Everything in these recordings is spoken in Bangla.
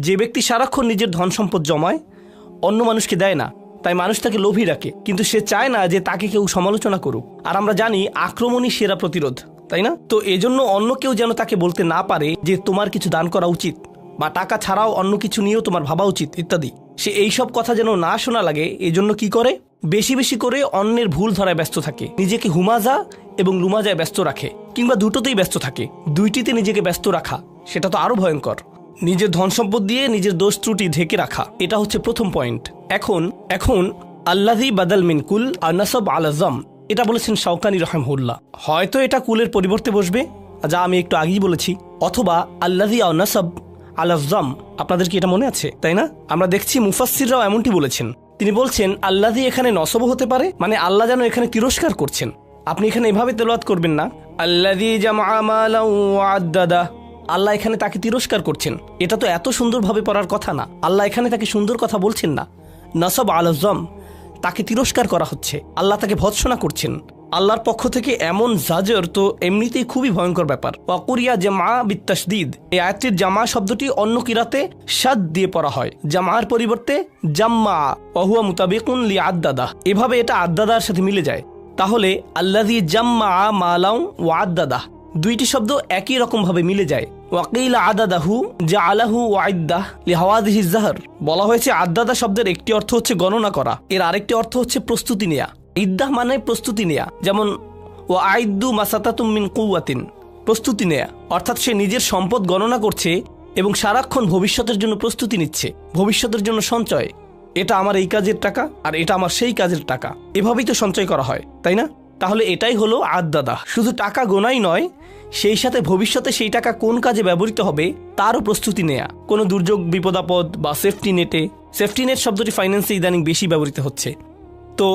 যে ব্যক্তি সারাক্ষণ নিজের ধন সম্পদ জমায়, অন্য মানুষকে দেয় না, তাই মানুষ তাকে লোভী রাখে, কিন্তু সে চায় না যে তাকে কেউ সমালোচনা করুক। আর আমরা জানি আক্রমণই সেরা প্রতিরোধ, তাই না? তো এজন্য অন্য কেউ যেন তাকে বলতে না পারে যে তোমার কিছু দান করা উচিত, বা টাকা ছাড়াও অন্য কিছু নিয়েও তোমার ভাবা উচিত ইত্যাদি। সে এইসব কথা যেন না শোনা লাগে, এজন্য কি করে, বেশি বেশি করে অন্যের ভুল ধরায় ব্যস্ত থাকে, নিজেকে হুমাজা এবং লুমাজায় ব্যস্ত রাখে, কিংবা দুটোতেই ব্যস্ত থাকে। দুইটিতে নিজেকে ব্যস্ত রাখা সেটা তো আরো ভয়ঙ্কর। নিজের ধন সম্পদ দিয়ে নিজের দোষ ত্রুটি ঢেকে রাখা, এটা হচ্ছে প্রথম পয়েন্ট। এখন আল্লাযী বাদাল মিন কুল আর নাসাব আলা যাম, এটা বলেছেন শাওকানি রাহিমাহুল্লাহ। হয়তো এটা কুলের পরিবর্তে বসবে, যা আমি একটু আগেই বলেছি, অথবা আল্লাযী আও নাসাব আলা যাম। আপনাদের কি এটা মনে আছে, তাই না? আমরা দেখছি মুফাসসিররাও এমনটি বলেছেন। তিনি বলছেন আল্লাযী এখানে নসব হতে পারে, মানে আল্লাহ যেন এখানে তিরস্কার করছেন। আপনি এখানে এভাবে তেলাওয়াত করবেন না, আল্লাযী জামআ মালান ওয়া আদ্দাদা। আল্লাহ এখানে তাকে তিরস্কার করছেন, এটা তো এত সুন্দরভাবে পড়ার কথা না। আল্লাহ এখানে তাকে সুন্দর কথা বলছেন না, নসব আলা যাম, তাকে তিরস্কার করা হচ্ছে, আল্লাহ তাকে ভৎসনা করছেন। আল্লাহর পক্ষ থেকে এমন জাজর তো এমনিতেই খুবই ভয়ঙ্কর ব্যাপার। ওয়াকুরিয়া জামা বিত্তাশদীদ, এই আয়াতটির জামা শব্দটি অন্য কিরাতে শাদ দিয়ে পড়া হয়, জামার পরিবর্তে জাম্মা, ওয়াহুয়া মুতাবিকুন লিআদ্দাদা। এভাবে এটা আদ্দাদার সাথে মিলে যায়। তাহলে আল্লাযী জাম্মা মালাও ওয়া আদ্দাদা, দুইটি শব্দ একই রকম ভাবে মিলে যায়। ওয়াকিল আদাদাহু জাআলাহু ওয়াইদ্দাহ লিহাওয়াদিহি যাহর, বলা হয়েছে আদ্দাদা শব্দের একটি অর্থ হচ্ছে গণনা করা, এর আরেকটি অর্থ হচ্ছে প্রস্তুতি নেয়া। ইদ্দাহ মানে প্রস্তুতি নেয়া, যেমন ওয়া আইদ্দু মাসাতাতুম মিন কুওয়াতিন, প্রস্তুতি নেয়া, অর্থাৎ সে নিজের সম্পদ গণনা করছে এবং সারাক্ষণ ভবিষ্যতের জন্য প্রস্তুতি নিচ্ছে, ভবিষ্যতের জন্য সঞ্চয়। এটা আমার এই কাজের টাকা আর এটা আমার সেই কাজের টাকা, এভাবেই তো সঞ্চয় করা হয়, তাই না? তাহলে এটাই হলো আদ্দাদা। শুধু টাকা গোনাই নয়, সেই সাথে ভবিষ্যতে সেই টাকা কোন কাজে ব্যবহৃত হবে তারও প্রস্তুতি নেয়া। কোনো দুর্যোগ বিপদাপদ বা সেফটি নেট শব্দটি ফাইন্যান্সে ইদানিং বেশি ব্যবহৃত হচ্ছে। তো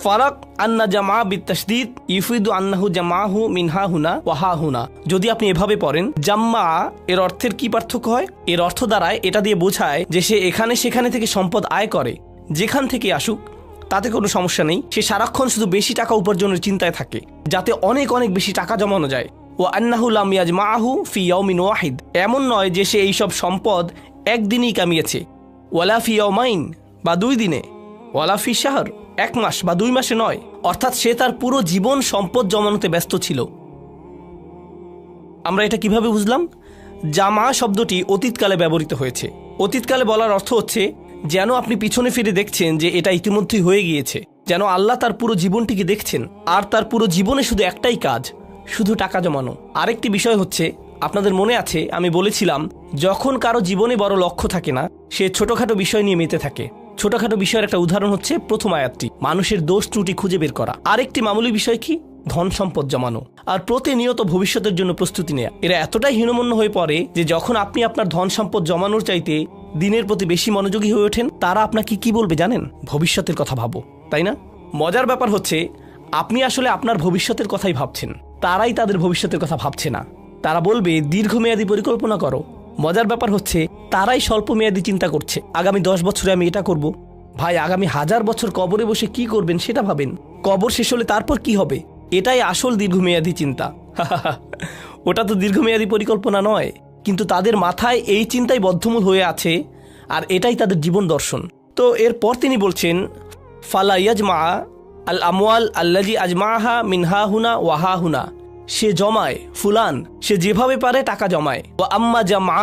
ফারাক আন্না জামা বিত্তাশদীদ ইউফিদু আন্নাহু জামাহু মিনহা হুনা ওয়াহা হুনা। যদি আপনি এভাবে পড়েন জাম্মা, এর অর্থের কি পার্থক্য হয়? এর অর্থ দ্বারায় এটা দিয়ে বোঝায় যে সে এখানে সেখানে থেকে সম্পদ আয় করে, যেখান থেকে আসুক তাতে কোনো সমস্যা নেই। সে সারাক্ষণ শুধু বেশি টাকা উপার্জনের চিন্তায় থাকে, যাতে অনেক অনেক বেশি টাকা জমানো যায়। ও আন্নাহু লাম ইয়াজমাহু ফি ইয়াউমিন ওয়াহিদ, এমন নয় যে সে এইসব সম্পদ একদিনই কামিয়েছে। ওয়ালা ফি ইয়াউমাইন, বা 2 দিনে। ওয়ালা ফি শাহর, 1 মাস বা 2 মাসে নয়। অর্থাৎ সে তার পুরো জীবন সম্পদ জমানোতে ব্যস্ত ছিল। আমরা এটা কিভাবে বুঝলাম? জামা শব্দটি অতীতকালে ব্যবহৃত হয়েছে। অতীতকালে বলার অর্থ হচ্ছে যেন আপনি পিছনে ফিরে দেখছেন যে এটা ইতিমধ্যেই হয়ে গিয়েছে, যেন আল্লাহ তার পুরো জীবনটিকে দেখছেন, আর তার পুরো জীবনে শুধু একটাই কাজ, শুধু টাকা জমানো। আরেকটি বিষয় হচ্ছে, আপনাদের মনে আছে আমি বলেছিলাম, যখন কারো জীবনে বড় লক্ষ্য থাকে না, সে ছোটখাটো বিষয় নিয়ে মেতে থাকে। ছোটখাটো বিষয়ের একটা উদাহরণ হচ্ছে প্রথম আয়াতটি, মানুষের দোষ ত্রুটি খুঁজে বের করা। আরেকটি মামুলি বিষয় কি? ধন সম্পদ জমানো আর প্রতিনিয়ত ভবিষ্যতের জন্য প্রস্তুতি নেয়া। এরা এতটাই হীনমন্য হয়ে পড়ে যে যখন আপনি আপনার ধন সম্পদ জমানোর চাইতে দিনের প্রতি বেশি মনোযোগী হয়ে ওঠেন, তারা আপনাকে কি বলবে জানেন? ভবিষ্যতের কথা ভাবো, তাই না? মজার ব্যাপার হচ্ছে আপনি আসলে আপনার ভবিষ্যতের কথাই ভাবছেন, তারাই তাদের ভবিষ্যতের কথা ভাবছে না। তারা বলবে দীর্ঘমেয়াদী পরিকল্পনা করো। মজার ব্যাপার হচ্ছে তারাই স্বল্প মেয়াদী চিন্তা করছে, আগামী 10 বছরে আমি এটা করব। ভাই, আগামী 1000 বছর কবরে বসে কি করবেন সেটা ভাবেন। কবর শেষ হলে তারপর কি হবে, এটাই আসল দীর্ঘমেয়াদী চিন্তা। ওটা তো দীর্ঘমেয়াদী পরিকল্পনা নয়, কিন্তু তাদের মাথায় এই চিন্তাই বদ্ধমূল হয়ে আছে, আর এটাই তাদের জীবন দর্শন। তো এরপর তিনি বলছেন ফালা ইয়াজমা আল আমওয়াল আল্লাজি আজমাহা মিনহা হুনা ওয়াহা হুনা, সে জমায়, ফুলান সে যেভাবে পারে টাকা জমায়। ও আম্মা জামা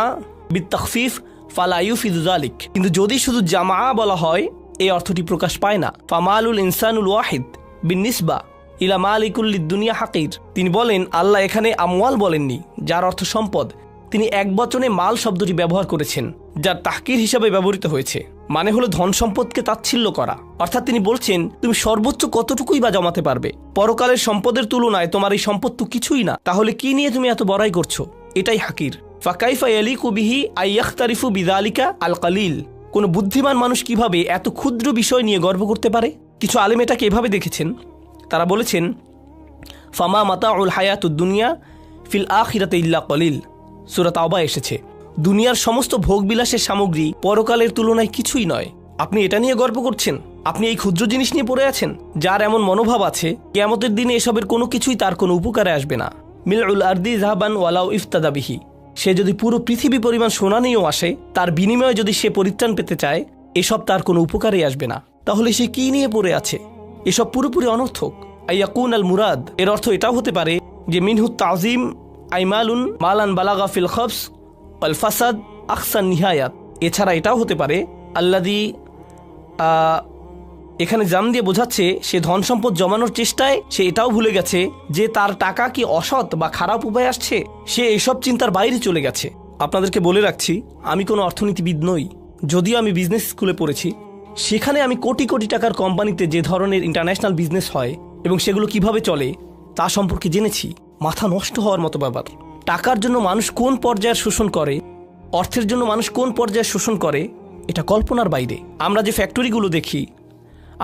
বিত্তাখফিফ ফালা ইউফিদু যালিক, কিন্তু যদি শুধু জামা বলা হয় এই অর্থটি প্রকাশ পায় না। ফামালুল ইনসানুল ওয়াহিদ বিনিসবা ইলা মালিকুল্লিদ দুনিয়া হাকির। তিনি বলেন আল্লাহ এখানে আমওয়াল বলেননি, যার অর্থ সম্পদ। তিনি এক বচনে মাল শব্দটি ব্যবহার করেছেন, যার তাহকির হিসাবে ব্যবহৃত হয়েছে, মানে হলো ধন সম্পদকে তাচ্ছিল্য করা। অর্থাৎ তিনি বলছেন তুমি সর্বোচ্চ কতটুকুই বা জমাতে পারবে, পরকালের সম্পদের তুলনায় তোমার এই সম্পদ তো কিছুই না, তাহলে কি নিয়ে তুমি এত বড়াই করছো? এটাই হাকির। ফাকাইফা ইয়ালিকু বিহি আইয়াখতারিফু বিযালিকা আল কালিল, কোন বুদ্ধিমান মানুষ কিভাবে এত ক্ষুদ্র বিষয় নিয়ে গর্ব করতে পারে? কিছু আলেম এটাকে এভাবে দেখেছেন, তারা বলেছেন ফামা মাতাউল হায়াতুদ দুনিয়া ফিল আখিরাতে ইল্লা কলিল। সূরা তাওবা এসেছে, দুনিয়ার সমস্ত ভোগবিলাসের সামগ্রী পরকালের তুলনায় কিছুই নয়। আপনি এটা নিয়ে গর্ব করছেন? আপনি এই ক্ষুদ্র জিনিস নিয়ে পড়ে আছেন? যার এমন মনোভাব আছে, কিয়ামতের দিনে এসবের কোনো কিছুই তার কোনো উপকারে আসবে না। মিলউল আরদি যাহাবান ওয়ালাউ ইফতাদা বিহি, সে যদি পুরো পৃথিবী পরিমাণ সোনা নিয়েও আসে, তার বিনিময়ে যদি সে পরিত্রাণ পেতে চায়, এসব তার কোনো উপকারে আসবে না। তাহলে সে কি নিয়ে পড়ে আছে? এসব পুরোপুরি অনর্থক। আইয়াকুন আল মুরাদ এর অর্থ এটাও হতে পারে যে মিনহু তাজিম আইমালুন মালান বালাগা ফিল খবস আল ফাসাদ আকসান নিহায়াত। এছাড়া এটাও হতে পারে আল্লাদি, এখানে জাম দিয়ে বোঝাচ্ছে সে ধন সম্পদ জমানোর চেষ্টায় সে এটাও ভুলে গেছে যে তার টাকা কি অসৎ বা খারাপ উপায় আসছে। সে এসব চিন্তার বাইরে চলে গেছে। আপনাদেরকে বলে রাখছি, আমি কোনো অর্থনীতিবিদ নই, যদিও আমি বিজনেস স্কুলে পড়েছি। সেখানে আমি কোটি কোটি টাকার কোম্পানিতে যে ধরনের ইন্টারন্যাশনাল বিজনেস হয় এবং সেগুলো কিভাবে চলে তা সম্পর্কে জেনেছি। মাথা নষ্ট হওয়ার মতো ব্যাপার। টাকার জন্য মানুষ কোন পর্যায়ের শোষণ করে, অর্থের জন্য মানুষ কোন পর্যায়ে শোষণ করে, এটা কল্পনার বাইরে। আমরা যে ফ্যাক্টরিগুলো দেখি,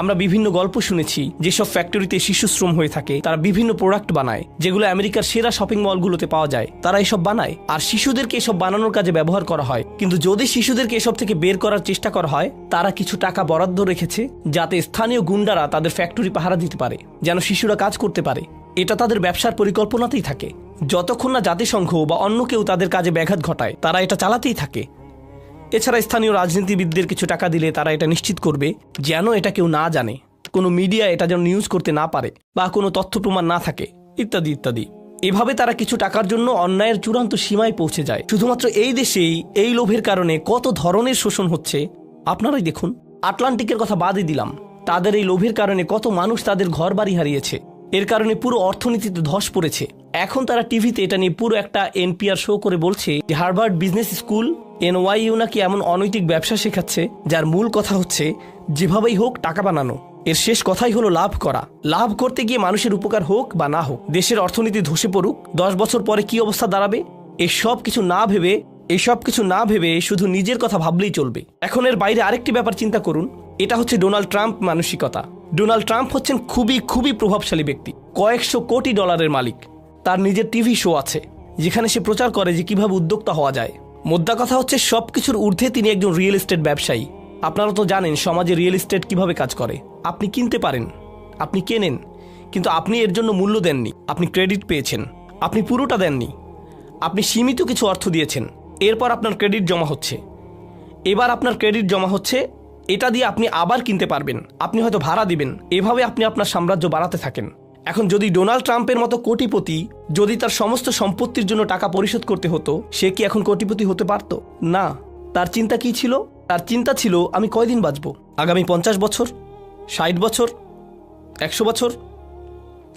আমরা বিভিন্ন গল্প শুনেছি যেসব ফ্যাক্টরিতে শিশুশ্রম হয়ে থাকে, তারা বিভিন্ন প্রোডাক্ট বানায় যেগুলো আমেরিকার সেরা শপিং মলগুলোতে পাওয়া যায়। তারা এসব বানায় আর শিশুদেরকে এসব বানানোর কাজে ব্যবহার করা হয়। কিন্তু যদি শিশুদেরকে এসব থেকে বের করার চেষ্টা করা হয়, তারা কিছু টাকা বরাদ্দ রেখেছে যাতে স্থানীয় গুন্ডারা তাদের ফ্যাক্টরি পাহারা দিতে পারে, যেন শিশুরা কাজ করতে পারে। এটা তাদের ব্যবসার পরিকল্পনাতেই থাকে। যতক্ষণ না জাতিসংঘ বা অন্য কেউ তাদের কাজে ব্যাঘাত ঘটায়, তারা এটা চালাতেই থাকে। এছাড়া স্থানীয় রাজনীতিবিদদের কিছু টাকা দিলে তারা এটা নিশ্চিত করবে যেন এটা কেউ না জানে, কোনো মিডিয়া এটা যেন নিউজ করতে না পারে বা কোনো তথ্য প্রমাণ না থাকে, ইত্যাদি ইত্যাদি। এভাবে তারা কিছু টাকার জন্য অন্যায়ের চূড়ান্ত সীমায় পৌঁছে যায়। শুধুমাত্র এই দেশেই এই লোভের কারণে কত ধরনের শোষণ হচ্ছে আপনারাই দেখুন। আটলান্টিকের কথা বাদই দিলাম, তাদের এই লোভের কারণে কত মানুষ তাদের ঘর বাড়ি হারিয়েছে। এর কারণে পুরো অর্থনীতিতে ধস পড়েছে। এখন তারা টিভিতে এটা নিয়ে পুরো একটা এনপিআর শো করে বলছে যে হার্ভার্ড বিজনেস স্কুল NYU নাকি এমন অনৈতিক ব্যবসা শেখাচ্ছে যার মূল কথা হচ্ছে যেভাবেই হোক টাকা বানানো। এর শেষ কথাই হলো লাভ করা। লাভ করতে গিয়ে মানুষের উপকার হোক বা না হোক, দেশের অর্থনীতি ধসে পড়ুক, 10 বছর পরে কি অবস্থা দাঁড়াবে, এসব কিছু না ভেবে শুধু নিজের কথা ভাবলেই চলবে। এখন এর বাইরে আরেকটি ব্যাপার চিন্তা করুন, এটা হচ্ছে ডোনাল্ড ট্রাম্প মানসিকতা। ডোনাল্ড ট্রাম্প হচ্ছেন খুবই প্রভাবশালী ব্যক্তি, কয়েকশো কোটি ডলারের মালিক। তার নিজের টিভি শো আছে যেখানে সে প্রচার করে যে কিভাবে উদ্যোক্তা হওয়া যায়। মোদ্দা কথা হচ্ছে সবকিছুর ঊর্ধ্বে তিনি একজন রিয়েল এস্টেট ব্যবসায়ী। আপনারা তো জানেন সমাজে রিয়েল এস্টেট কিভাবে কাজ করে। আপনি কিনতে পারেন, আপনি কেনেন, কিন্তু আপনি এর জন্য মূল্য দেননি। আপনি ক্রেডিট পেয়েছেন, আপনি পুরোটা দেননি। আপনি সীমিত কিছু অর্থ দিয়েছেন, এরপর আপনার ক্রেডিট জমা হচ্ছে। এবার আপনার ক্রেডিট জমা হচ্ছে, এটা দিয়ে আপনি আবার কিনতে পারবেন, আপনি হয়তো ভাড়া দিবেন। এভাবে আপনি আপনার সাম্রাজ্য বাড়াতে থাকেন। এখন যদি ডোনাল্ড ট্রাম্পের মতো কোটিপতি, যদি তার সমস্ত সম্পত্তির জন্য টাকা পরিশোধ করতে হতো, সে কি এখন কোটিপতি হতে পারত? না। তার চিন্তা কি ছিল? তার চিন্তা ছিল আমি কয়দিন বাঁচব, আগামী 50 বছর, 60 বছর, 100 বছর,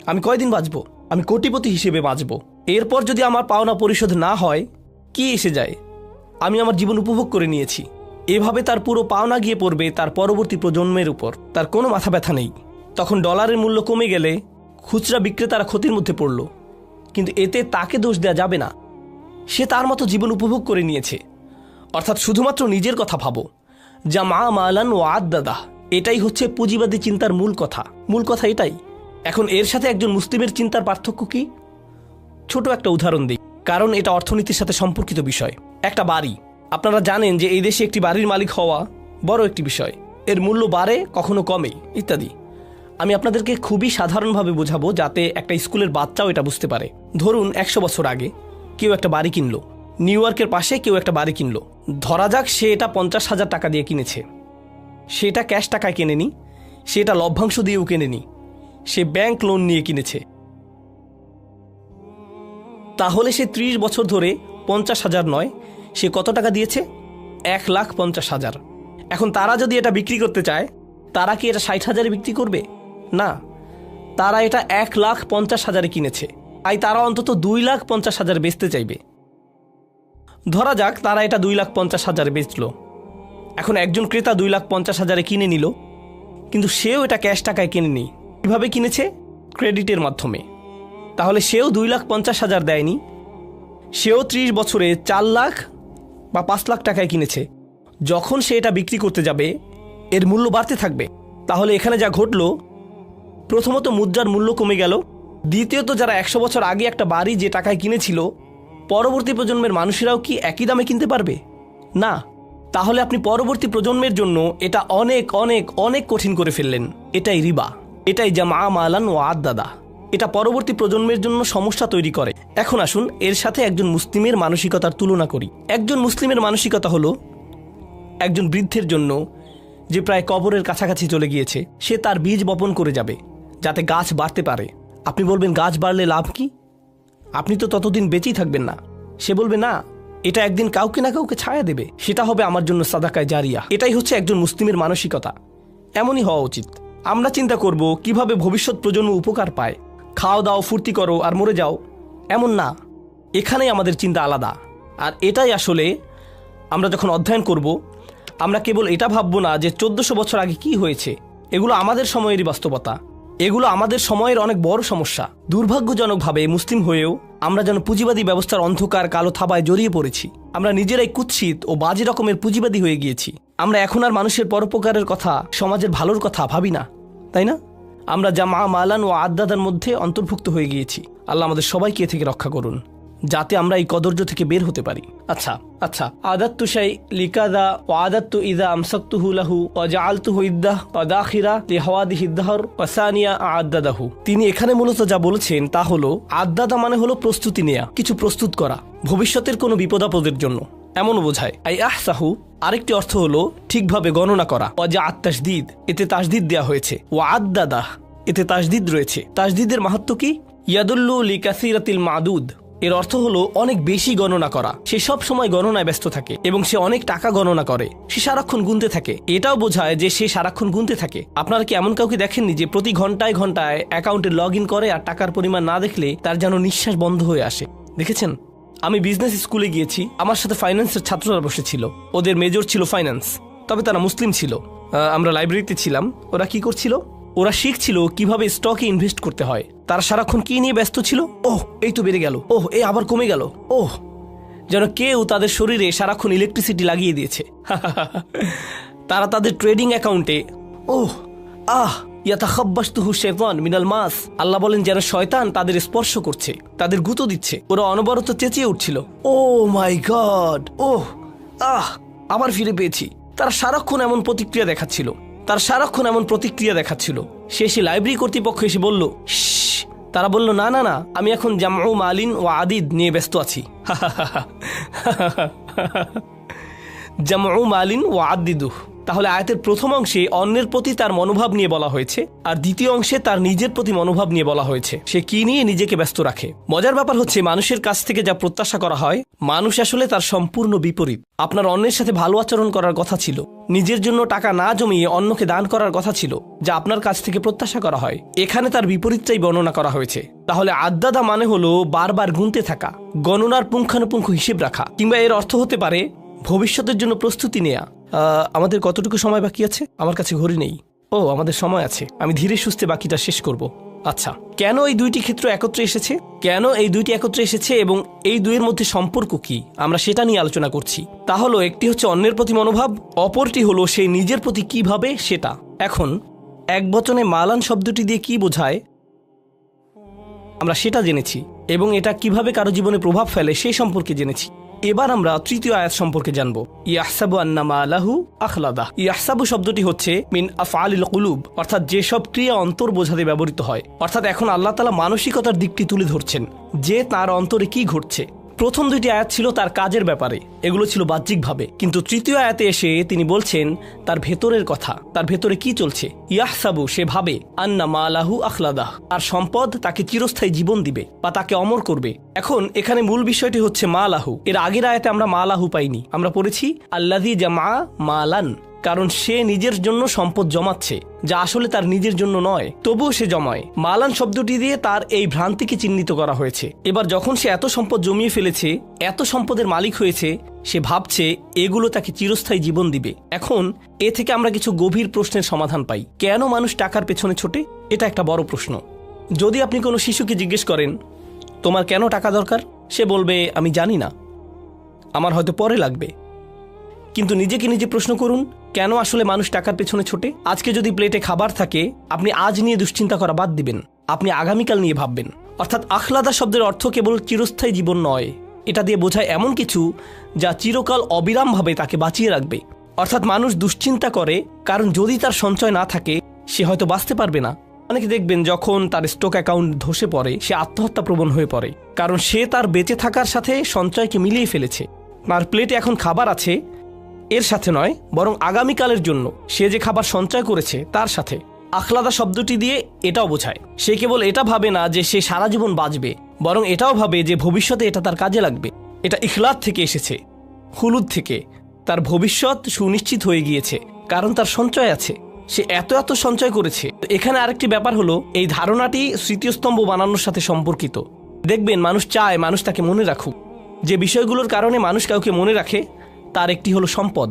আমি কয়দিন বাঁচব, আমি কোটিপতি হিসেবে বাঁচব। এরপর যদি আমার পাওনা পরিশোধ না হয়, কি এসে যায়, আমি আমার জীবন উপভোগ করে নিয়েছি। এভাবে তার পুরো পাওনা গিয়ে পড়বে তার পরবর্তী প্রজন্মের উপর। তার কোনো মাথা ব্যথা নেই। তখন ডলারের মূল্য কমে গেলে খুচরা বিক্রেতারা ক্ষতির মধ্যে পড়ল, কিন্তু এতে তাকে দোষ দেওয়া যাবে না। সে তার মতো জীবন উপভোগ করে নিয়েছে। অর্থাৎ শুধুমাত্র নিজের কথা ভাবো, যা মা মালান ও আদাদা। এটাই হচ্ছে পুঁজিবাদী চিন্তার মূল কথা এটাই। এখন এর সাথে একজন মুসলিমের চিন্তার পার্থক্য কি? ছোট একটা উদাহরণ দিই, কারণ এটা অর্থনীতির সাথে সম্পর্কিত বিষয়। একটা বাড়ি, আপনারা জানেন যে এই দেশে একটি বাড়ির মালিক হওয়া বড় একটি বিষয়। এর মূল্য বাড়ে, কখনো কমে, ইত্যাদি। আমি আপনাদেরকে খুবই সাধারণভাবে বোঝাবো যাতে একটা স্কুলের বাচ্চাও এটা বুঝতে পারে। ধরুন 100 বছর আগে কেউ একটা বাড়ি কিনলো, নিউ ইয়র্কের পাশে কেউ একটা বাড়ি কিনলো। ধরা যাক সে এটা 50,000 টাকা দিয়ে কিনেছে। সেটা ক্যাশ টাকায় কেনেনি, সেটা লভ্যাংশ দিয়েও কেনেনি, সে ব্যাংক লোন নিয়ে কিনেছে। তাহলে সে 30 বছর ধরে 50,000 নয়, সে কত টাকা দিয়েছে? 1,50,000। এখন তারা যদি এটা বিক্রি করতে চায়, তারা কি এটা 60,000-এ বিক্রি করবে? না, তারা এটা 1,50,000-এ কিনেছে, তাই তারা অন্তত 2,50,000 বেচতে চাইবে। ধরা যাক তারা এটা 2,50,000-এ বেচল। এখন একজন ক্রেতা 2,50,000-এ কিনে নিল, কিন্তু সেও এটা ক্যাশ টাকায় কিনেনি। কীভাবে কিনেছে? ক্রেডিটের মাধ্যমে। তাহলে সেও 2,50,000 দেয়নি, সেও 30 বছরে 4 লাখ বা 5 লাখ টাকায় কিনেছে। যখন সে এটা বিক্রি করতে যাবে, এর মূল্য বাড়তে থাকবে। তাহলে এখানে যা ঘটল, প্রথমত মুদ্রার মূল্য কমে গেল, দ্বিতীয়ত যারা 100 বছর আগে একটা বাড়ি যে টাকায় কিনেছিল, পরবর্তী প্রজন্মের মানুষেরাও কি একই দামে কিনতে পারবে? না। তাহলে আপনি পরবর্তী প্রজন্মের জন্য এটা অনেক অনেক অনেক কঠিন করে ফেললেন। এটাই রিবা, এটাই যা মা মালান ও আদাদা। এটা পরবর্তী প্রজন্মের জন্য সমস্যা তৈরি করে। এখন আসুন এর সাথে একজন মুসলিমের মানসিকতার তুলনা করি। একজন মুসলিমের মানসিকতা হলো একজন বৃদ্ধের জন্য যে প্রায় কবরের কাছাকাছি চলে গিয়েছে, সে তার বীজ বপন করে যাবে যাতে গাছ বাড়তে পারে। আপনি বলবেন গাছ বাড়লে লাভ কি? আপনি তো ততদিন বেঁচেই থাকবেন না। সে বলবে না, এটা একদিন কাউকে না কাউকে ছায়া দেবে, সেটা হবে আমার জন্য সাদাকায়ে জারিয়া। এটাই হচ্ছে একজন মুসলিমের মানসিকতা। এমনই হওয়া উচিত। আমরা চিন্তা করব কিভাবে ভবিষ্যৎ প্রজন্ম উপকার পায়। খাও দাও, ফুর্তি করো আর মরে যাও, এমন না। এখানেই আমাদের চিন্তা আলাদা। আর এটাই আসলে আমরা যখন অধ্যয়ন করব, আমরা কেবল এটা ভাববো না যে 1400 বছর আগে কি হয়েছে। এগুলো আমাদের সময়েরই বাস্তবতা। এগুলো আমাদের সময়ের অনেক বড় সমস্যা। দুর্ভাগ্যজনকভাবে মুসলিম হয়েও আমরা যেন পুঁজিবাদী ব্যবস্থার অন্ধকার কালো থাবায় জড়িয়ে পড়েছি। আমরা নিজেরাই কুৎসিত ও বাজে রকমের পুঁজিবাদী হয়ে গিয়েছি। আমরা এখন আর মানুষের পরোপকারের কথা, সমাজের ভালোর কথা ভাবি না, তাই না? আমরা জামা মালান ও আদাদার মধ্যে অন্তর্ভুক্ত হয়ে গিয়েছি। আল্লাহ আমাদের সবাইকে এ থেকে রক্ষা করুন, যাতে আমরা এই কদর্য থেকে বের হতে পারি। আচ্ছা আদাত্তু শাই লিকাদা ও আদাত্তু ইদা আমসাকতুহু লাহু ওয়া জাআলতুহু ইদ্দাহ ওয়া দাখিরা লিহাওয়াদিহি দাহর ওয়া সানিয়া আদাদাহু। তিনি এখানে মূলত যা বলেছেন তা হলো, আদাদা মানে হলো প্রস্তুতি নেয়া, কিছু প্রস্তুত করা ভবিষ্যতের কোনো বিপদাপদের জন্য, এমনও বোঝায়। আই আহসাহু আরেকটি অর্থ হলো ঠিকভাবে গণনা করা। ওয়া জাআত তাশদীদ, এতে তাশদীদ দেয়া হয়েছে। ওয়া আদাদাহ, এতে তাশদীদ রয়েছে। তাশদীদের মাহাত্ম্য কি? ইয়াদুল্লু লিকাসিরাতিল মাদুদ, এর অর্থ হলো অনেক বেশি গণনা করা। সে সব সময় গণনায় ব্যস্ত থাকে এবং সে অনেক টাকা গণনা করে। সে সারাক্ষণ গুনতে থাকে। এটাও বোঝায় যে সে সারাক্ষণ গুনতে থাকে। আপনারা কি এমন কাউকে দেখেননি যে প্রতি ঘন্টায় ঘন্টায় অ্যাকাউন্টে লগ ইন করে আর টাকার পরিমাণ না দেখলে তার যেন নিঃশ্বাস বন্ধ হয়ে আসে? দেখেছেন? আমি বিজনেস স্কুলে গিয়েছি, আমার সাথে ফাইন্যান্সের ছাত্ররা বসেছিল। ওদের মেজর ছিল ফাইন্যান্স, তবে তারা মুসলিম ছিল। আমরা লাইব্রেরিতে ছিলাম। ওরা কি করছিল? ওরা শিখছিল কিভাবে স্টকে ইনভেস্ট করতে হয়। তারা সারাক্ষণ কি নিয়ে ব্যস্ত ছিল? ওহ, এই তো বেড়ে গেল, ওহ এই আবার কমে গেল, ওহ, যেন কেউ তাদের শরীরে সারাক্ষণ ইলেকট্রিসিটি লাগিয়ে দিয়েছে। তারা তাদের ট্রেডিং অ্যাকাউন্টে ওহ আহ ইয়াতাখাব্বাসতুহু শাইতান মিনাল মাস, আল্লাহ বলেন যেন শয়তান তাদের স্পর্শ করছে, তাদের গুঁতো দিচ্ছে। ওরা অনবরত চেঁচিয়ে উঠছিল, ও মাই গড, ওহ আহ আবার ফিরে পেয়েছি। তারা সারাক্ষণ এমন প্রতিক্রিয়া দেখাচ্ছিল। শেষে লাইব্রেরি কর্তৃপক্ষ এসে বলল, তারা বলল, না না না, আমি এখন জামউ মালিন ও আদিদ নিয়ে ব্যস্ত আছি। জামউ মালিন ও আদিদু। তাহলে আয়াতের প্রথম অংশে অন্যের প্রতি তার মনোভাব নিয়ে বলা হয়েছে, আর দ্বিতীয় অংশে তার নিজের প্রতি মনোভাব নিয়ে বলা হয়েছে। সে কি নিয়ে নিজেকে ব্যস্ত রাখে। মজার ব্যাপার হচ্ছে, মানুষের কাছ থেকে যা প্রত্যাশা করা হয়, মানুষ আসলে তার সম্পূর্ণ বিপরীত। আপনার অন্যের সাথে ভালো আচরণ করার কথা ছিল, নিজের জন্য টাকা না জমিয়ে অন্যকে দান করার কথা ছিল, যা আপনার কাছ থেকে প্রত্যাশা করা হয়। এখানে তার বিপরীতটাই বর্ণনা করা হয়েছে। তাহলে আদাদা মানে হলো বারবার গুনতে থাকা, গণনার পুঙ্খানুপুঙ্খ হিসেব রাখা, কিংবা এর অর্থ হতে পারে ভবিষ্যতের জন্য প্রস্তুতি নেয়া। আমাদের কতটুকু সময় বাকি আছে? আমার কাছে ঘড়ি নেই। ও, আমাদের সময় আছে। আমি ধীরে সুস্থে বাকিটা শেষ করব। আচ্ছা, কেন এই দুইটি ক্ষেত্র একত্রে এসেছে এবং এই দুইয়ের মধ্যে সম্পর্ক কি, আমরা সেটা নিয়ে আলোচনা করছি। তা হলো, একটি হচ্ছে অন্যের প্রতি মনোভাব, অপরটি হলো সেই নিজের প্রতি কিভাবে সেটা। এখন এক বচনে মালান শব্দটি দিয়ে কি বোঝায় আমরা সেটা জেনেছি, এবং এটা কিভাবে কারো জীবনে প্রভাব ফেলে সেই সম্পর্কে জেনেছি। এবার আমরা তৃতীয় আয়াত সম্পর্কে জানবো। ইয়াহসাবু আন্না মালাহু আখলাদা। ইয়াহসাবু শব্দটি হচ্ছে মিন আফআলিল কুলুব, অর্থাৎ যেসব ক্রিয়া অন্তর বোঝাতে ব্যবহৃত হয়। অর্থাৎ এখন আল্লাহ তাআলা মানসিকতার দিকটি তুলে ধরছেন যে তার অন্তরে কি ঘটছে। প্রথম দুইটি আয়াত ছিল তার কাজের ব্যাপারে, এগুলো ছিল বাহ্যিকভাবে। কিন্তু তৃতীয় আয়াতে এসে তিনি বলছেন তার ভেতরের কথা, তার ভেতরে কি চলছে। ইয়াহসাবু, সে ভাবে, আন্না মালাহু আখলাদাহ, আর সম্পদ তাকে চিরস্থায়ী জীবন দিবে বা তাকে অমর করবে। এখন এখানে মূল বিষয়টি হচ্ছে মালাহু। এর আগের আয়াতে আমরা মালাহু পাইনি, আমরা পড়েছি আল্লাযী জামা মালান, কারণ সে নিজের জন্য সম্পদ জমাচ্ছে, যা আসলে তার নিজের জন্য নয়, তবুও সে জমায়। মালান শব্দটি দিয়ে তার এই ভ্রান্তিকে চিহ্নিত করা হয়েছে। এবার যখন সে এত সম্পদ জমিয়ে ফেলেছে, এত সম্পদের মালিক হয়েছে, সে ভাবছে এগুলো তাকে চিরস্থায়ী জীবন দিবে। এখন এ থেকে আমরা কিছু গভীর প্রশ্নের সমাধান পাই। কেন মানুষ টাকার পেছনে ছোটে? এটা একটা বড় প্রশ্ন। যদি আপনি কোনো শিশুকে জিজ্ঞেস করেন তোমার কেন টাকা দরকার, সে বলবে আমি জানি না, আমার হয়তো পরে লাগবে। কিন্তু নিজেকে নিজে প্রশ্ন করুন, কেন আসলে মানুষ টাকার পেছনে ছোটে? আজকে যদি প্লেটে খাবার থাকে, আপনি আজ নিয়ে দুশ্চিন্তা করা বাদ দিবেন, আপনি আগামীকাল নিয়ে ভাববেন। অর্থাৎ আখলাদা শব্দের অর্থ কেবল চিরস্থায়ী জীবন নয়, এটা দিয়ে বোঝায় এমন কিছু যা চিরকাল অবিরামভাবে তাকে বাঁচিয়ে রাখবে। অর্থাৎ মানুষ দুশ্চিন্তা করে কারণ যদি তার সঞ্চয় না থাকে, সে হয়তো বাঁচতে পারবে না। অনেকে দেখবেন যখন তার স্টক অ্যাকাউন্ট ধসে পড়ে সে আত্মহত্যা প্রবণ হয়ে পড়ে, কারণ সে তার বেঁচে থাকার সাথে সঞ্চয়কে মিলিয়ে ফেলেছে। তার প্লেটে এখন খাবার আছে এর সাথে নয়, বরং আগামীকালের জন্য সে যে খাবার সঞ্চয় করেছে তার সাথে। আখলাদা শব্দটি দিয়ে এটাও বোঝায় সে কেবল এটা ভাবে না যে সে সারা জীবন বাঁচবে, বরং এটাও ভাবে যে ভবিষ্যতে এটা তার কাজে লাগবে। এটা ইখলাদ থেকে এসেছে, খুলুদ থেকে। তার ভবিষ্যৎ সুনিশ্চিত হয়ে গিয়েছে কারণ তার সঞ্চয় আছে, সে এত এত সঞ্চয় করেছে। এখানে আরেকটি ব্যাপার হলো, এই ধারণাটি স্মৃতিস্তম্ভ বানানোর সাথে সম্পর্কিত। দেখবেন মানুষ চায় মানুষ তাকে মনে রাখুক। যে বিষয়গুলোর কারণে মানুষ কাউকে মনে রাখে তার একটি হলো সম্পদ।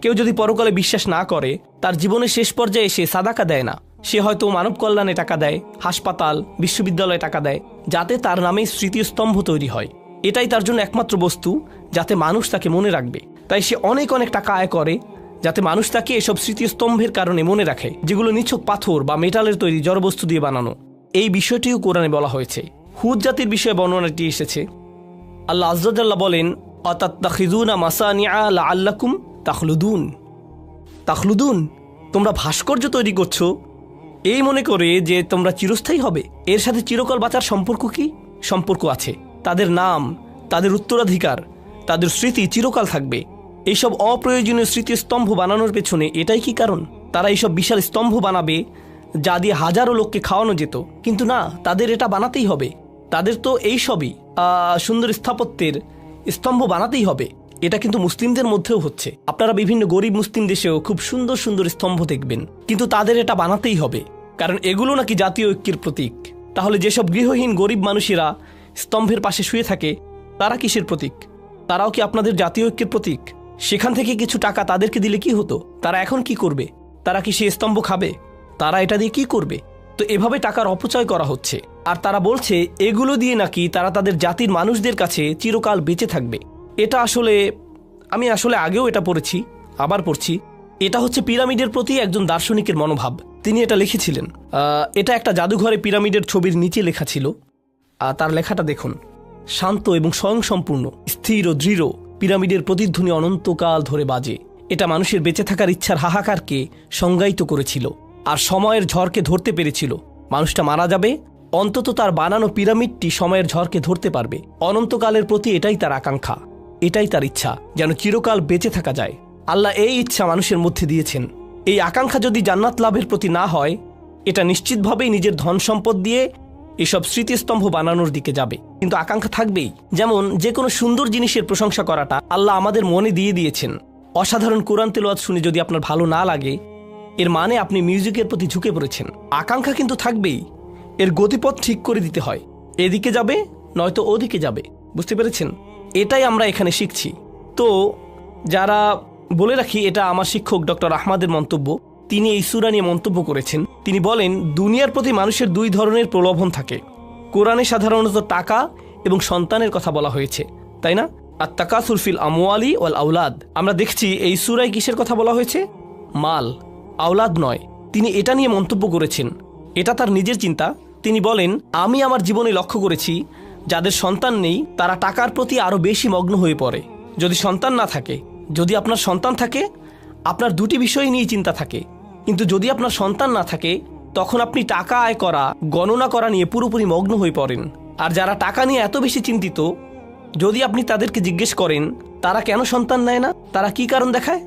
কেউ যদি পরকালে বিশ্বাস না করে, তার জীবনের শেষ পর্যায়ে সে সাদাকা দেয় না। সে হয়তো মানব কল্যাণে টাকা দেয়, হাসপাতাল, বিশ্ববিদ্যালয়ে টাকা দেয়, যাতে তার নামে স্মৃতিস্তম্ভ তৈরি হয়। এটাই তার জন্য একমাত্র বস্তু যাতে মানুষ তাকে মনে রাখবে। তাই সে অনেক অনেক টাকা আয় করে যাতে মানুষ তাকে এসব স্মৃতিস্তম্ভের কারণে মনে রাখে, যেগুলো নিছক পাথর বা মেটালের তৈরি জড়বস্তু দিয়ে বানানো। এই বিষয়টিও কোরআনে বলা হয়েছে। হুদ জাতির বিষয়ে বর্ণনাটি এসেছে। আল্লাহ আযজা ওয়া জাল্লা বলেন, আতাত্তাখিযুনা মাসানিআ লাআল্লাকুম তাখলুদুন। তাখলুদুন, তোমরা ভাস্কর্য তৈরি করছো এই মনে করে যে তোমরা চিরস্থায়ী হবে। এর সাথে চিরকাল বাঁচার সম্পর্ক কি? সম্পর্ক আছে। তাদের নাম, তাদের উত্তরাধিকার, তাদের স্মৃতি চিরকাল থাকবে। এইসব অপ্রয়োজনীয় স্মৃতিস্তম্ভ বানানোর পেছনে এটাই কি কারণ? তারা এইসব বিশাল স্তম্ভ বানাবে যা দিয়ে হাজারো লোককে খাওয়ানো যেত, কিন্তু না, তাদের এটা বানাতেই হবে। তাদের তো এইসবই সুন্দর স্থাপত্যের স্তম্ভ বানাতেই হবে। এটা কিন্তু মুসলিমদের মধ্যেও হচ্ছে। আপনারা বিভিন্ন গরিব মুসলিম দেশেও খুব সুন্দর সুন্দর স্তম্ভ দেখবেন, কিন্তু তাদের এটা বানাতেই হবে, কারণ এগুলো নাকি জাতীয় ঐক্যের প্রতীক। তাহলে যেসব গৃহহীন গরিব মানুষেরা স্তম্ভের পাশে শুয়ে থাকে তারা কিসের প্রতীক? তারাও কি আপনাদের জাতীয় ঐক্যের প্রতীক? সেখান থেকে কিছু টাকা তাদেরকে দিলে কি হতো? তারা এখন কি করবে? তারা কি সে স্তম্ভ খাবে? তারা এটা দিয়ে কি করবে? তো এভাবে টাকার অপচয় করা হচ্ছে। আর তারা বলছে এগুলো দিয়ে নাকি তারা তাদের জাতির মানুষদের কাছে চিরকাল বেঁচে থাকবে। এটা আমি আসলে আগেও এটা পড়েছি, আবার পড়ছি। এটা হচ্ছে পিরামিডের প্রতি একজন দার্শনিকের মনোভাব। তিনি এটা লিখেছিলেন। এটা একটা জাদুঘরে পিরামিডের ছবির নিচে লেখা ছিল। তার লেখাটা দেখুন, শান্ত এবং স্বয়ংসম্পূর্ণ, স্থির ও দৃঢ় পিরামিডের প্রতিধ্বনি অনন্তকাল ধরে বাজে। এটা মানুষের বেঁচে থাকার ইচ্ছার হাহাকারকে সংজ্ঞায়িত করেছিল আর সময়ের ঝড়কে ধরতে পেরেছিল। মানুষটা মারা যাবে, অন্তত তার বানানো পিরামিডটি সময়ের ঝড়কে ধরতে পারবে। অনন্তকালের প্রতি এটাই তার আকাঙ্ক্ষা, এটাই তার ইচ্ছা, যেন চিরকাল বেঁচে থাকা যায়। আল্লাহ এই ইচ্ছা মানুষের মধ্যে দিয়েছেন। এই আকাঙ্ক্ষা যদি জান্নাত লাভের প্রতি না হয়, এটা নিশ্চিতভাবেই নিজের ধন সম্পদ দিয়ে এসব স্মৃতিস্তম্ভ বানানোর দিকে যাবে। কিন্তু আকাঙ্ক্ষা থাকবেই। যেমন যে কোনো সুন্দর জিনিসের প্রশংসা করাটা আল্লাহ আমাদের মনে দিয়ে দিয়েছেন। অসাধারণ কোরআন তেলাওয়াত শুনে যদি আপনার ভালো না লাগে, এর মানে আপনি মিউজিকের প্রতি ঝুঁকে পড়েছেন। আকাঙ্ক্ষা কিন্তু থাকবেই, এর গতিপথ ঠিক করে দিতে হয়। এদিকে যাবে নয়তো ওদিকে যাবে। বুঝতে পেরেছেন? এটাই আমরা এখানে শিখছি। তো যারা, বলে রাখি, এটা আমার শিক্ষক ডক্টর আহমদের মন্তব্য। তিনি এই সূরা নিয়ে মন্তব্য করেছেন। তিনি বলেন, দুনিয়ার প্রতি মানুষের দুই ধরনের প্রলোভন থাকে। কোরআনে সাধারণত টাকা এবং সন্তানের কথা বলা হয়েছে, তাই না? আর তাকাসুর ফিল আমওয়ালি ওয়াল আওলাদ। আমরা দেখছি এই সূরায় কিসের কথা বলা হয়েছে? মাল, আওলাদ নয়। তিনি এটা নিয়ে মন্তব্য করেছেন, এটা তার নিজের চিন্তা। তিনি বলেন, আমি আমার জীবনে লক্ষ্য করেছি যাদের সন্তান নেই তারা টাকার প্রতি আরও বেশি মগ্ন হয়ে পড়ে। যদি সন্তান না থাকে, যদি আপনার সন্তান থাকে আপনার দুটি বিষয় নিয়ে চিন্তা থাকে, কিন্তু যদি আপনার সন্তান না থাকে তখন আপনি টাকা আয় করা, গণনা করা নিয়ে পুরোপুরি মগ্ন হয়ে পড়েন। আর যারা টাকা নিয়ে এত বেশি চিন্তিত, যদি আপনি তাদেরকে জিজ্ঞেস করেন তারা কেন সন্তান নেয় না, তারা কি কারণ দেখায়?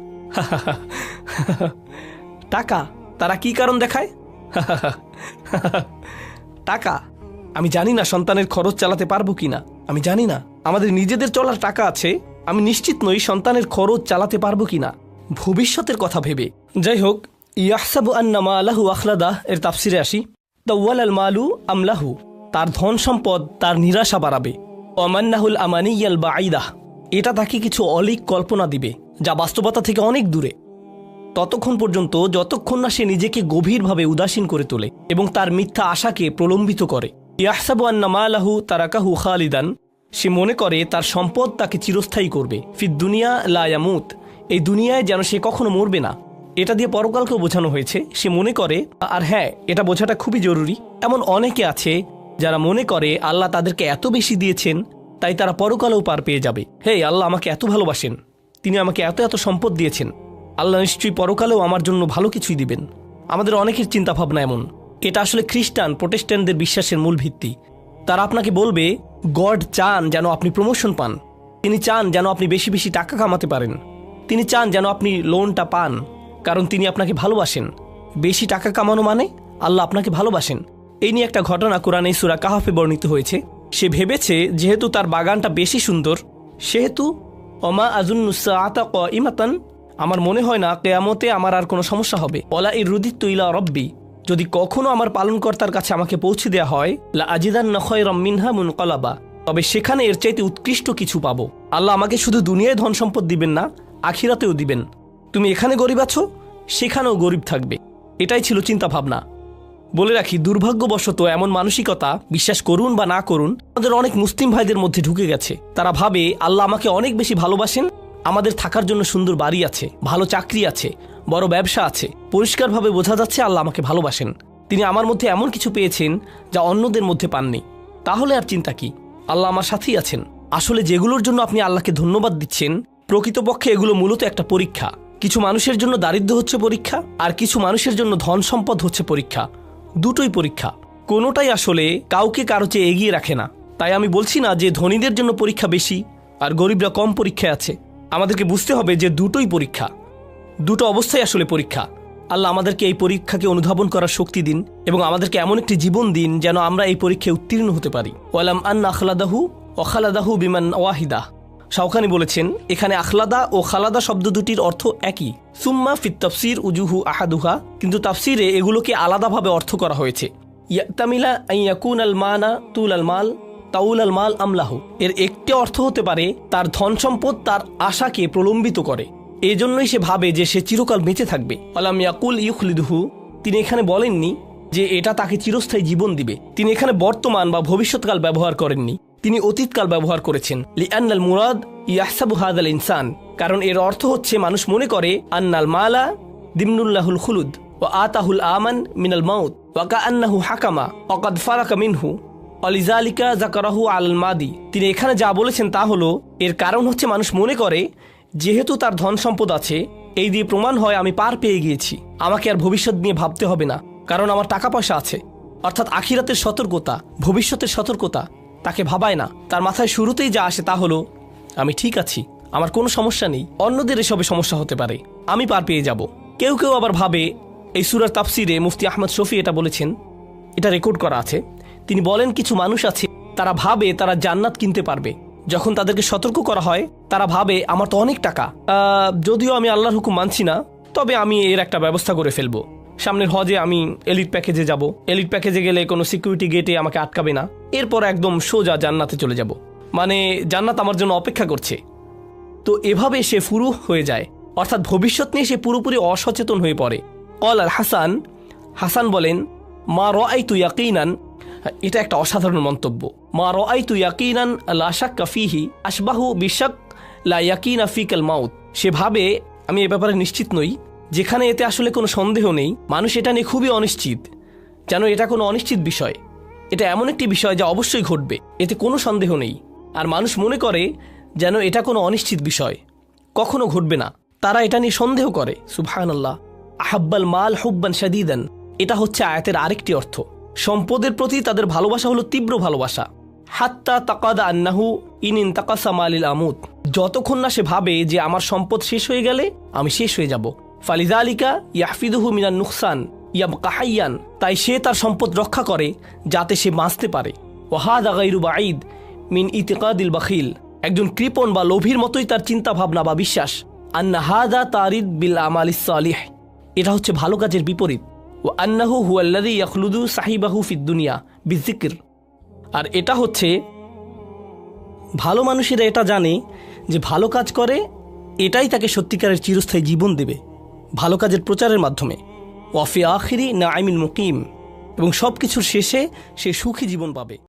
টাকা। তারা কি কারণ দেখায়? টাকা। আমি জানি না সন্তানের খরচ চালাতে পারবো কিনা, আমি জানি না। আমাদের নিজেদের চলার টাকা আছে, আমি নিশ্চিত নই সন্তানের খরচ চালাতে পারবো কিনা, ভবিষ্যতের কথা ভেবে। যাই হোক, ইয়াহসাবু আন্না মালাহু আখলাদা এর তাফসিরে আসি। তাওয়াল আল মালু আমলাহু, তার ধন সম্পদ তার নিরাশা বাড়াবে। অমান্নাহুল আমানিয়াল বাঈদাহ, এটা তাকে কিছু অলিক কল্পনা দিবে যা বাস্তবতা থেকে অনেক দূরে, ততক্ষণ পর্যন্ত যতক্ষণ না সে নিজেকে গভীরভাবে উদাসীন করে তোলে এবং তার মিথ্যা আশাকে প্রলম্বিত করে। ইয়াহসাবু আন্না মালাহু তারাকাহু খালিদান, সে মনে করে তার সম্পদ তাকে চিরস্থায়ী করবে। ফিদ দুনিয়া লা ইয়ামুত, এই দুনিয়ায় যেন সে কখনো মরবে না। এটা দিয়ে পরকালকেও বোঝানো হয়েছে। সে মনে করে, আর হ্যাঁ, এটা বোঝাটা খুবই জরুরি, এমন অনেকে আছে যারা মনে করে আল্লাহ তাদেরকে এত বেশি দিয়েছেন তাই তারা পরকালেও পার পেয়ে যাবে। হে, আল্লাহ আমাকে এত ভালোবাসেন, তিনি আমাকে এত এত সম্পদ দিয়েছেন, আল্লাহ নিশ্চয়ই পরকালেও আমার জন্য ভালো কিছুই দিবেন। আমাদের অনেকের চিন্তা ভাবনা এমন। এটা আসলে খ্রিস্টান প্রোটেস্ট্যান্টদের বিশ্বাসের মূল ভিত্তি। তারা আপনাকে বলবে গড চান যেন আপনি প্রমোশন পান, তিনি চান যেন আপনি বেশি বেশি টাকা কামাতে পারেন, তিনি চান যেন আপনি লোনটা পান, কারণ তিনি আপনাকে ভালোবাসেন। বেশি টাকা কামানো মানে আল্লাহ আপনাকে ভালোবাসেন। এই নিয়ে একটা ঘটনা কোরআনে সূরা কাহফে বর্ণিত হয়েছে। সে ভেবেছে যেহেতু তার বাগানটা বেশি সুন্দর, সেহেতু ওমা আজুন্নুসাআতা কাইমাতান, আমার মনে হয় না কিয়ামতে আমার আর কোনো সমস্যা হবে। ওয়ালা ইরুদিতু ইলা রব্বি, যদি কখনো আমার পালনকর্তার কাছে আমাকে পৌঁছে দেওয়া হয়, লা আজিদান্না খায়রাম মিনহা মুনকালাবা, তবে সেখানে এর চাইতে উৎকৃষ্ট কিছু পাবো। আল্লাহ আমাকে শুধু দুনিয়ায় ধন সম্পদ দিবেন না, আখিরাতেও দিবেন। তুমি এখানে গরিব আছো, সেখানেও গরিব থাকবে। এটাই ছিল চিন্তা ভাবনা। বলে রাখি, দুর্ভাগ্যবশত এমন মানসিকতা, বিশ্বাস করুন বা না করুন, আমাদের অনেক মুসলিম ভাইদের মধ্যে ঢুকে গেছে। তারা ভাবে আল্লাহ আমাকে অনেক বেশি ভালোবাসেন, আমাদের থাকার জন্য সুন্দর বাড়ি আছে, ভালো চাকরি আছে, বড় ব্যবসা আছে, পরিষ্কারভাবে বোঝা যাচ্ছে আল্লাহ আমাকে ভালোবাসেন, তিনি আমার মধ্যে এমন কিছু পেয়েছেন যা অন্যদের মধ্যে পাননি। তাহলে আর চিন্তা কি, আল্লাহ আমার সাথেই আছেন। আসলে যেগুলোর জন্য আপনি আল্লাহকে ধন্যবাদ দিচ্ছেন, প্রকৃতপক্ষে এগুলো মূলত একটা পরীক্ষা। কিছু মানুষের জন্য দারিদ্র্য হচ্ছে পরীক্ষা, আর কিছু মানুষের জন্য ধন সম্পদ হচ্ছে পরীক্ষা। দুটোই পরীক্ষা, কোনোটাই আসলে কাউকে কারো চেয়ে এগিয়ে রাখে না। তাই আমি বলছি না যে ধনীদের জন্য পরীক্ষা বেশি আর গরিবরা কম পরীক্ষায় আছে। আমাদেরকে বুঝতে হবে যে দুটোই পরীক্ষা, দুটো অবস্থায় আসলে পরীক্ষা। আল্লাহ আমাদেরকে এই পরীক্ষাকে অনুধাবন করার শক্তি দিন এবং আমাদেরকে এমন একটি জীবন দিন যেন আমরা এই পরীক্ষায় উত্তীর্ণ হতে পারি। ওয়ালাম আন্না আখলাদাহু ও খালাদাহু বিমান ওয়াহিদা। শাওকানি বলেছেন, এখানে আখলাদা ও খালাদা শব্দ দুটির অর্থ একই। সুম্মা ফিত তাফসির উজুহু আহাদুহা, কিন্তু তাফসিরে এগুলোকে আলাদাভাবে অর্থ করা হয়েছে। ইয়াতামিলা আইয়াকুন আল মানা তুল আল মাল তাউল আল মাল আমলাহু, এর একটি অর্থ হতে পারে তার ধন সম্পদ তার আশাকে প্রলম্বিত করে, এই জন্যই সে ভাবে যে সে চিরকাল বেঁচে থাকবে। আলাম ইয়াকুল ইউখলিদুহু, তিনি এখানে বলেননি যে এটা তাকে চিরস্থায়ী জীবন দিবে। তিনি এখানে বর্তমান বা ভবিষ্যৎকাল ব্যবহার করেননি, তিনি অতীতকাল ব্যবহার করেছেন। লিআন্নাল মুরাদ ইয়াহসাবু হাযাল ইনসান, কারণ এর অর্থ হচ্ছে মানুষ মনে করে আন্নাল মালা দিমনুল্লাহুল খুলুদ ওয়া আতাহুল আমান মিনাল মাউত ওয়া কাআন্নাহু হাকামা ওয়া কাদ ফারাকা মিনহু অলিজালিকা যাকারাহু আল মাদি। তিনি এখানে যা বলেছেন তা হলো, এর কারণ হচ্ছে মানুষ মনে করে যেহেতু তার ধন সম্পদ আছে, এই দিয়ে প্রমাণ হয় আমি পার পেয়ে গিয়েছি, আমাকে আর ভবিষ্যৎ নিয়ে ভাবতে হবে না, কারণ আমার টাকা পয়সা আছে। অর্থাৎ আখিরাতের সতর্কতা, ভবিষ্যতের সতর্কতা তাকে ভাবায় না। তার মাথায় শুরুতেই যা আসে তা হলো আমি ঠিক আছি, আমার কোনো সমস্যা নেই, অন্যদের এসবে সমস্যা হতে পারে, আমি পার পেয়ে যাব। কেউ কেউ আবার ভাবে, এই সূরার তাফসিরে মুফতি আহমদ শফি এটা বলেছেন, এটা রেকর্ড করা আছে। তিনি বলেন, কিছু মানুষ আছে তারা ভাবে তারা জান্নাত কিনতে পারবে। যখন তাদেরকে সতর্ক করা হয়, তারা ভাবে আমার তো অনেক টাকা, যদিও আমি আল্লাহর হুকুম মানছি না, তবে আমি এর একটা ব্যবস্থা করে ফেলবো। সামনের হজে আমি এলিট প্যাকেজে যাব, এলিট প্যাকেজে গেলে কোনো সিকিউরিটি গেটে আমাকে আটকাবে না, এরপর একদম সোজা জান্নাতে চলে যাব, মানে জান্নাত আমার জন্য অপেক্ষা করছে। তো এভাবে সে ফুরু হয়ে যায়, অর্থাৎ ভবিষ্যৎ নিয়ে সে পুরোপুরি অসচেতন হয়ে পড়ে। কল আল হাসান, হাসান বলেন, মা রাআইতু ইয়াকিনান, এটা একটা অসাধারণ মন্তব্য। মা রাআইতু ইয়াকিনান লা শাক্কা ফীহি আশবাহু বিশাক লা ইয়াকিনা ফিকাল মাউত। সে ভাবে আমি এ ব্যাপারে নিশ্চিত নই, যেখানে এতে আসলে কোনো সন্দেহ নেই। মানুষ এটা নিয়ে খুবই অনিশ্চিত, যেন এটা কোনো অনিশ্চিত বিষয়। এটা এমন একটি বিষয় যা অবশ্যই ঘটবে, এতে কোনো সন্দেহ নেই। আর মানুষ মনে করে যেন এটা কোনো অনিশ্চিত বিষয়, কখনো ঘটবে না। তারা এটা নিয়ে সন্দেহ করে। সুবহানাল্লাহ। আহাব্বাল মাল হুব্বান শাদীদান, এটা হচ্ছে আয়াতের আরেকটি অর্থ। সম্পদের প্রতি তাদের ভালোবাসা হলো তীব্র ভালোবাসা। হাত্তা তাকাদা আন্নাহু ইন ইনতাকাসা মালিল আমুত, যতক্ষণ না সে ভাবে যে আমার সম্পদ শেষ হয়ে গেলে আমি শেষ হয়ে যাব। ফালিযালিকা ইয়াহফিদুহু মিনান নুকসান ইয়াবকা হাইয়ান, তাই সে তার সম্পদ রক্ষা করে যাতে সে বাঁচতে পারে। ওয়া হাযা গায়রু বাঈদ মিন ইতিকাদিল বাখিল, একজন কৃপণ বা লোভীর মতোই তার চিন্তা ভাবনা বা বিশ্বাস। আন্না হাযা তারিদ বিল আমালিস সালিহ, এটা হচ্ছে ভালো কাজের বিপরীত। ওয়া আন্নাহু হুয়াল্লাযী ইয়াখলুদু সাহিবাহু ফিদ দুনিয়া বিযিকর, আর এটা হচ্ছে ভালো মানুষেরা এটা জানে যে ভালো কাজ করে এটাই তাকে সত্যিকারের চিরস্থায়ী জীবন দেবে, ভালো কাজের প্রচারের মাধ্যমে। ওয়া ফি আখিরি নাঈমিল মুকিম, এবং সব কিছুর শেষে সে সুখী জীবন পাবে।